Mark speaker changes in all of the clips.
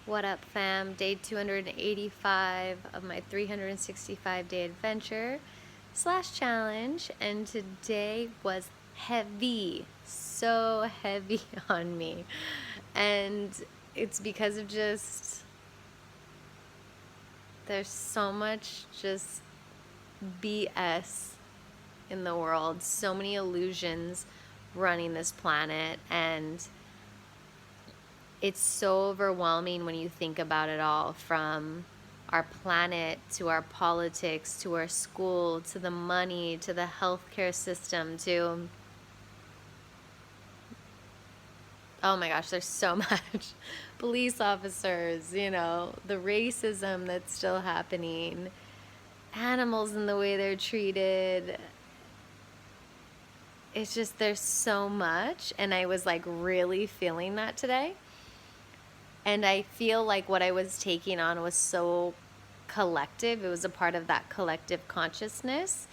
Speaker 1: What up, fam? Day 285 of my 365-day adventure slash challenge, and today was heavy, so heavy on me. And it's because of just, there's so much just BS in the world, so many illusions running this planet, and it's so overwhelming when you think about it all, from our planet to our politics to our school to the money to the healthcare system to, oh my gosh, there's so much. Police officers, the racism that's still happening, animals and the way they're treated. It's just, there's so much, and I was like really feeling that today. And I feel like what I was taking on was so collective. It was a part of that collective consciousness.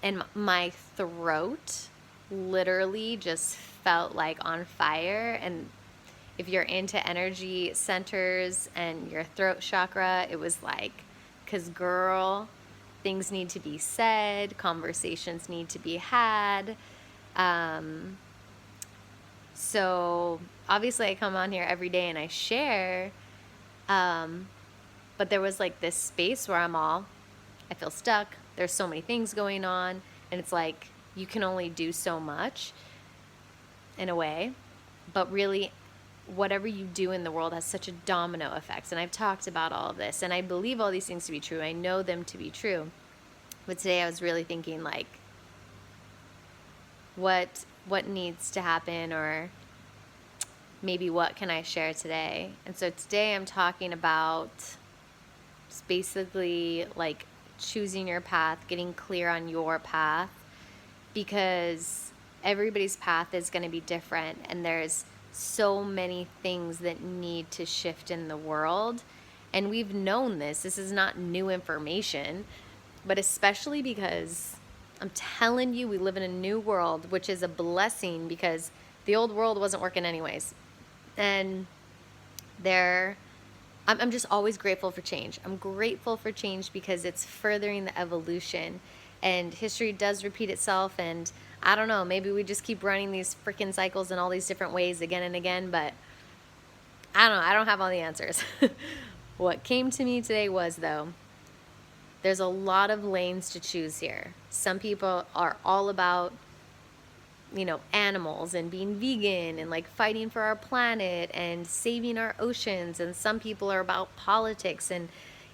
Speaker 1: And my throat literally just felt like on fire. And if you're into energy centers and your throat chakra, it was like, because girl, things need to be said, conversations need to be had. So obviously I come on here every day and I share, but there was like this space where I feel stuck. There's so many things going on, and it's like you can only do so much in a way, but really whatever you do in the world has such a domino effect. And I've talked about all of this, and I believe all these things to be true. I know them to be true. But today I was really thinking like, what needs to happen, or maybe what can I share today? And so today I'm talking about just basically like choosing your path, getting clear on your path, because everybody's path is going to be different, and there's so many things that need to shift in the world. And we've known this. This is not new information, but especially because I'm telling you, we live in a new world, which is a blessing because the old world wasn't working anyways. And I'm just always grateful for change. I'm grateful for change because it's furthering the evolution, and history does repeat itself. And I don't know, maybe we just keep running these freaking cycles in all these different ways again and again, but I don't know. I don't have all the answers. What came to me today was, though, there's a lot of lanes to choose here. Some people are all about, animals and being vegan and like fighting for our planet and saving our oceans. And some people are about politics and,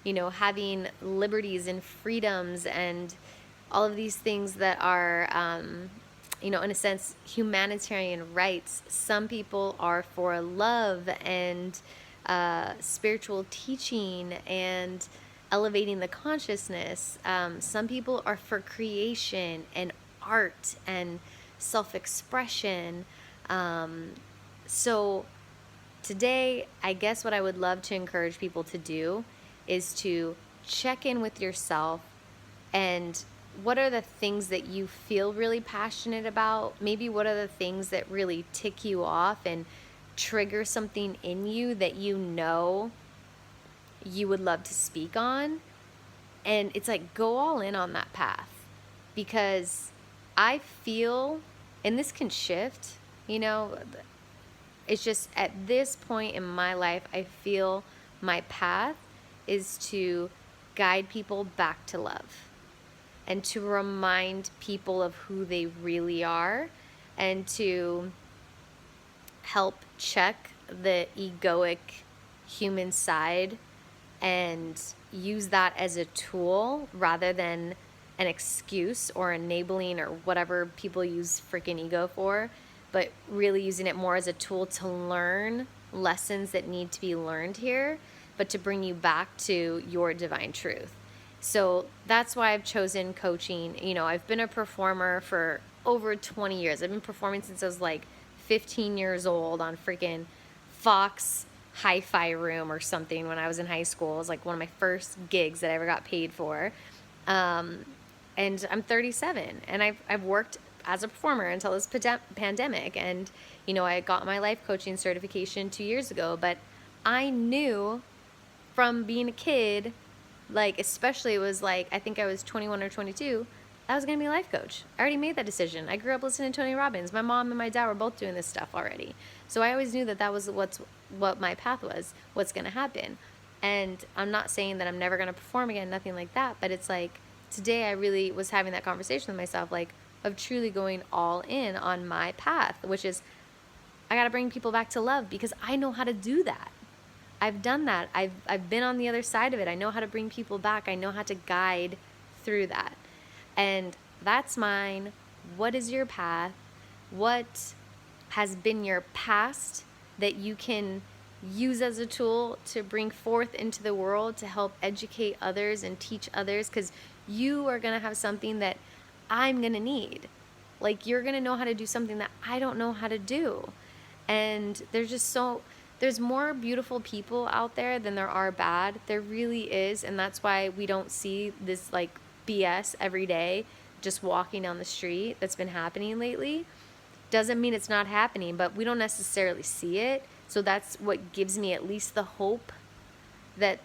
Speaker 1: having liberties and freedoms and all of these things that are, in a sense, humanitarian rights. Some people are for love and spiritual teaching and elevating the consciousness. Some people are for creation and art and self-expression. So today, I guess what I would love to encourage people to do is to check in with yourself, and what are the things that you feel really passionate about? Maybe what are the things that really tick you off and trigger something in you that you would love to speak on? And it's like, go all in on that path, because I feel, and this can shift, it's just at this point in my life, I feel my path is to guide people back to love and to remind people of who they really are, and to help check the egoic human side and use that as a tool rather than an excuse or enabling or whatever people use freaking ego for, but really using it more as a tool to learn lessons that need to be learned here, but to bring you back to your divine truth. So that's why I've chosen coaching. I've been a performer for over 20 years. I've been performing since I was like 15 years old on freaking Fox Hi-Fi Room or something when I was in high school. It was like one of my first gigs that I ever got paid for. And I'm 37, and I've worked as a performer until this pandemic. And, I got my life coaching certification 2 years ago, but I knew from being a kid, like, especially it was like, I think I was 21 or 22, I was going to be a life coach. I already made that decision. I grew up listening to Tony Robbins. My mom and my dad were both doing this stuff already. So I always knew that that was what my path was, what's going to happen. And I'm not saying that I'm never going to perform again, nothing like that. But it's like, today I really was having that conversation with myself, like, of truly going all in on my path, which is I got to bring people back to love because I know how to do that. I've done that. I've been on the other side of it. I know how to bring people back. I know how to guide through that. And that's mine. What is your path? What has been your past that you can use as a tool to bring forth into the world to help educate others and teach others? Because you are going to have something that I'm going to need. Like, you're going to know how to do something that I don't know how to do. And there's more beautiful people out there than there are bad. There really is. And that's why we don't see this like BS every day just walking down the street that's been happening lately. Doesn't mean it's not happening, but we don't necessarily see it. So that's what gives me at least the hope that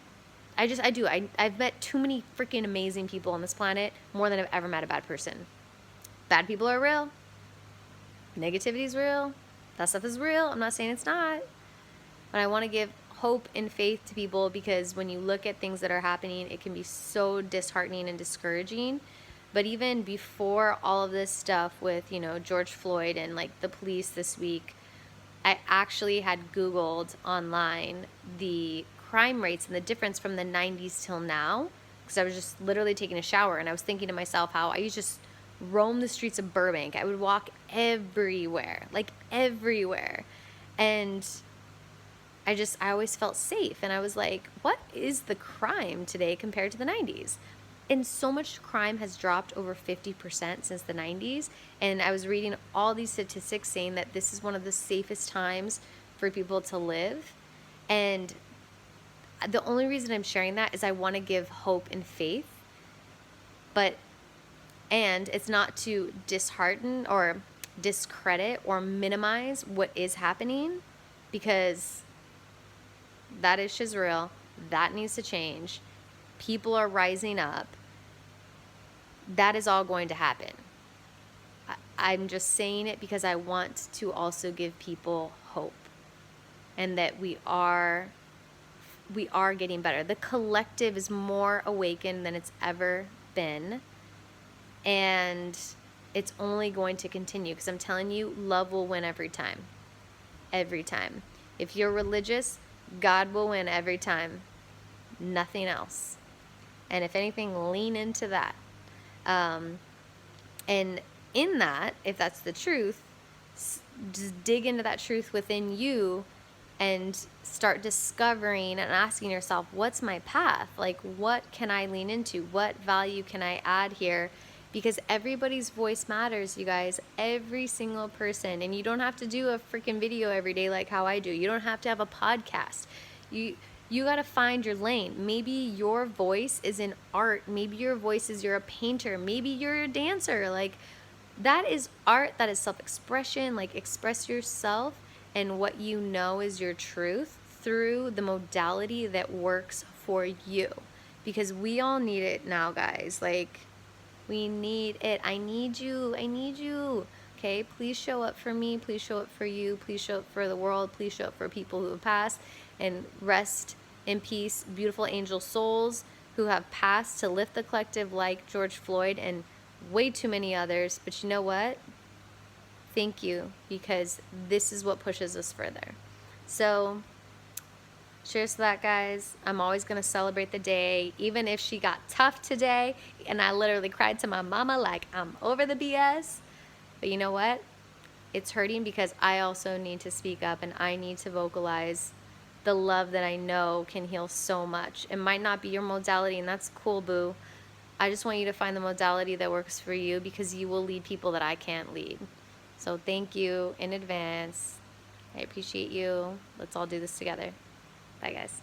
Speaker 1: I've met too many freaking amazing people on this planet, more than I've ever met a bad person. Bad people are real. Negativity is real. That stuff is real. I'm not saying it's not. But I want to give hope and faith to people, because when you look at things that are happening, it can be so disheartening and discouraging. But even before all of this stuff with, George Floyd and like the police this week, I actually had Googled online the crime rates and the difference from the 90s till now, because I was just literally taking a shower and I was thinking to myself how I used to just roam the streets of Burbank. I would walk everywhere, like everywhere. And I always felt safe. And I was like, what is the crime today compared to the 90s? And so much crime has dropped over 50% since the 90s. And I was reading all these statistics saying that this is one of the safest times for people to live. And the only reason I'm sharing that is I want to give hope and faith. And it's not to dishearten or discredit or minimize what is happening, because that is real. That needs to change. People are rising up. That is all going to happen. I'm just saying it because I want to also give people hope, and that we are getting better. The collective is more awakened than it's ever been, and it's only going to continue, because I'm telling you, love will win every time. Every time. If you're religious, God will win every time. Nothing else. And if anything, lean into that. And in that, if that's the truth, just dig into that truth within you and start discovering and asking yourself, what's my path? Like, what can I lean into? What value can I add here? Because everybody's voice matters, you guys. Every single person. And you don't have to do a freaking video every day like how I do. You don't have to have a podcast. You got to find your lane. Maybe your voice is in art. Maybe your voice is you're a painter. Maybe you're a dancer. Like, that is art. That is self-expression. Like, express yourself and what you know is your truth through the modality that works for you. Because we all need it now, guys. Like, we need it. I need you. I need you. Okay? Please show up for me. Please show up for you. Please show up for the world. Please show up for people who have passed. And rest in peace, beautiful angel souls who have passed, to lift the collective, like George Floyd and way too many others. But you know what? Thank you, because this is what pushes us further. So cheers to that, guys. I'm always going to celebrate the day, even if she got tough today and I literally cried to my mama like I'm over the BS. But you know what? It's hurting because I also need to speak up, and I need to vocalize the love that I know can heal so much. It might not be your modality, and that's cool, boo. I just want you to find the modality that works for you, because you will lead people that I can't lead. So thank you in advance. I appreciate you. Let's all do this together. Bye, guys.